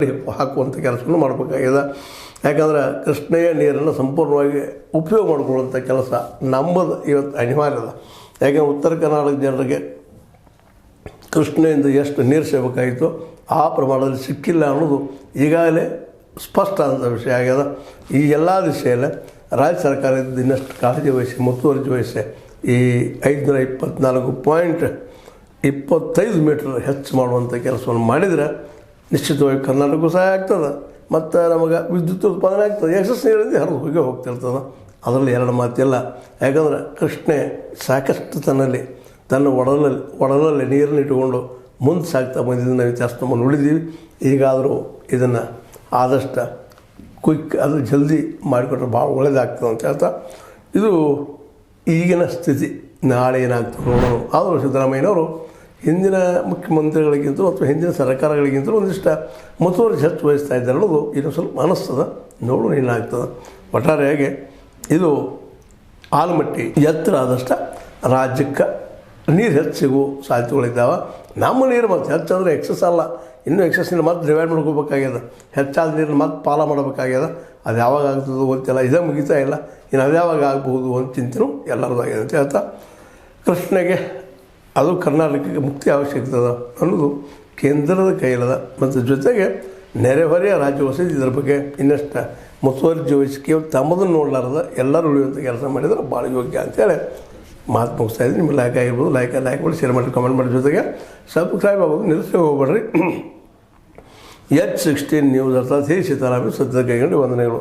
ಹಾಕುವಂಥ ಕೆಲಸವನ್ನು ಮಾಡಬೇಕಾಗಿದೆ. ಯಾಕಂದ್ರೆ ಕೃಷ್ಣೆಯ ನೀರನ್ನು ಸಂಪೂರ್ಣವಾಗಿ ಉಪಯೋಗ ಮಾಡಿಕೊಳ್ಳುವಂಥ ಕೆಲಸ ನಮ್ಮದು ಇವತ್ತು ಅನಿವಾರ್ಯ ಅದ. ಯಾಕಂದರೆ ಉತ್ತರ ಕರ್ನಾಟಕ ಜನರಿಗೆ ಕೃಷ್ಣೆಯಿಂದ ಎಷ್ಟು ನೀರು ಸಿಗಬೇಕಾಯಿತು ಆ ಪ್ರಮಾಣದಲ್ಲಿ ಸಿಕ್ಕಿಲ್ಲ ಅನ್ನೋದು ಈಗಾಗಲೇ ಸ್ಪಷ್ಟ ಅಂತ ವಿಷಯ ಆಗ್ಯದ. ಈ ಎಲ್ಲ ದಿಶೆಯಲ್ಲೇ ರಾಜ್ಯ ಸರ್ಕಾರದಿಂದ ಇನ್ನಷ್ಟು ಕಾಳಜಿ ವಹಿಸಿ ಮುತುವರ್ಜಿ ವಹಿಸಿ ಈ 524.25 ಮೀಟರ್ ಹೆಚ್ಚು ಮಾಡುವಂಥ ಕೆಲಸವನ್ನು ಮಾಡಿದರೆ ನಿಶ್ಚಿತವಾಗಿ ಕರ್ನಾಟಕಕ್ಕೂ ಸಹಾಯ ಆಗ್ತದೆ ಮತ್ತು ನಮಗೆ ವಿದ್ಯುತ್ ಉತ್ಪಾದನೆ ಆಗ್ತದೆ. ಎಕ್ಸಸ್ ನೀರಿಂದ ಹರಿದು ಹೋಗಿ ಹೋಗ್ತಿರ್ತದೆ, ಅದರಲ್ಲಿ ಎರಡು ಮಾತಿಲ್ಲ. ಯಾಕಂದ್ರೆ ಕೃಷ್ಣೆ ಸಾಕಷ್ಟು ತನ್ನ ಒಡಲಲ್ಲಿ ನೀರನ್ನು ಇಟ್ಟುಕೊಂಡು ಮುಂದೆ ಸಾಗ್ತಾ ಬಂದಿದ್ದನ್ನು ನಾವು ಇತಿಹಾಸ ನಮ್ಮನ್ನು ಉಳಿದೀವಿ. ಈಗಾದರೂ ಇದನ್ನು ಆದಷ್ಟು ಅದು ಜಲ್ದಿ ಮಾಡಿಕೊಟ್ರೆ ಭಾಳ ಒಳ್ಳೆಯದಾಗ್ತದೆ ಅಂತ ಹೇಳ್ತಾ, ಇದು ಈಗಿನ ಸ್ಥಿತಿ. ನಾಳೆ ಏನಾಗ್ತದೆ ನೋಡೋಣ. ಆದರೂ ಸಿದ್ದರಾಮಯ್ಯನವರು ಹಿಂದಿನ ಮುಖ್ಯಮಂತ್ರಿಗಳಿಗಿಂತಲೂ ಅಥವಾ ಹಿಂದಿನ ಸರ್ಕಾರಗಳಿಗಿಂತಲೂ ಒಂದಿಷ್ಟು ಮುತುವರ್ಜಿ ಹೆಚ್ಚು ವಹಿಸ್ತಾ ಇದ್ದಾರೆ ಅನ್ನೋದು ಇನ್ನೂ ಸ್ವಲ್ಪ ಅನ್ನಿಸ್ತದೆ. ನೋಡೋಣ ಏನಾಗ್ತದೆ. ಒಟ್ಟಾರೆಯಾಗಿ ಇದು ಆಲಮಟ್ಟಿ ಎತ್ತರ ಆದಷ್ಟು ರಾಜ್ಯಕ್ಕೆ ನೀರು ಹೆಚ್ಚು ಸಿಗುವ ಸಾಧ್ಯತೆಗಳಿದ್ದಾವೆ. ನಮ್ಮ ನೀರು ಮತ್ತು ಹೆಚ್ಚಂದರೆ ಎಕ್ಸಸ್ ಅಲ್ಲ, ಇನ್ನೂ ಎಕ್ಸಸ್ ನೀರು ಮತ್ತೆ ಡಿವೈಡ್ ಮಾಡ್ಕೋಬೇಕಾಗ್ಯದ. ಹೆಚ್ಚಾದ ನೀರನ್ನು ಮತ್ತೆ ಪಾಲ ಮಾಡಬೇಕಾಗ್ಯದ. ಅದು ಯಾವಾಗ ಆಗ್ತದೋ ಗೊತ್ತಿಲ್ಲ, ಇದೇ ಮುಗಿತಾ ಇಲ್ಲ, ಇನ್ನು ಅದು ಯಾವಾಗ ಆಗ್ಬೋದು ಅಂತ ಚಿಂತೆನೂ ಎಲ್ಲರದಾಗಿದೆ ಅಂತ ಹೇಳ್ತಾ, ಕೃಷ್ಣೆಗೆ ಅದು ಕರ್ನಾಟಕಕ್ಕೆ ಮುಕ್ತಿ ಅವಶ್ಯಕತೆ ಅದ ಅನ್ನೋದು ಕೇಂದ್ರದ ಕೈಲದ. ಮತ್ತು ಜೊತೆಗೆ ನೆರೆಹೊರೆಯ ರಾಜ್ಯ ವಸತಿ ಇದರ ಬಗ್ಗೆ ಇನ್ನಷ್ಟು ಮುತುವರ್ಜಿ ವಹಿಸಿ ಕೇವಲ ತಮ್ಮದನ್ನು ನೋಡಲಾರದ ಎಲ್ಲರೂ ಉಳಿಯುವಂಥ ಕೆಲಸ ಮಾಡಿದರೆ ಭಾಳ ಯೋಗ್ಯ ಅಂತೇಳಿ ಮಾತು ಮುಗಿಸ್ತಾ ಇದ್ದೀನಿ. ನಿಮ್ಮ ಲೈಕ್ ಆಗಿರ್ಬೋದು, ಲೈಕ್ ಮಾಡಿ, ಶೇರ್ ಮಾಡಿ, ಕಮೆಂಟ್ ಮಾಡಿ, ಜೊತೆಗೆ ಸಬ್ಸ್ಕ್ರೈಬ್ ಆಗೋದು ನಿಲ್ಲಿಸಿ ಹೋಗ್ಬೇಡ್ರಿ. H16 ನ್ಯೂಸ್ ಅರ್ಥಾತ್ ಹೇ ಸೀತಾರಾಮನ್ ಸತ್ಯದ ಕೈಗೊಂಡು ವಂದನೆಗಳು.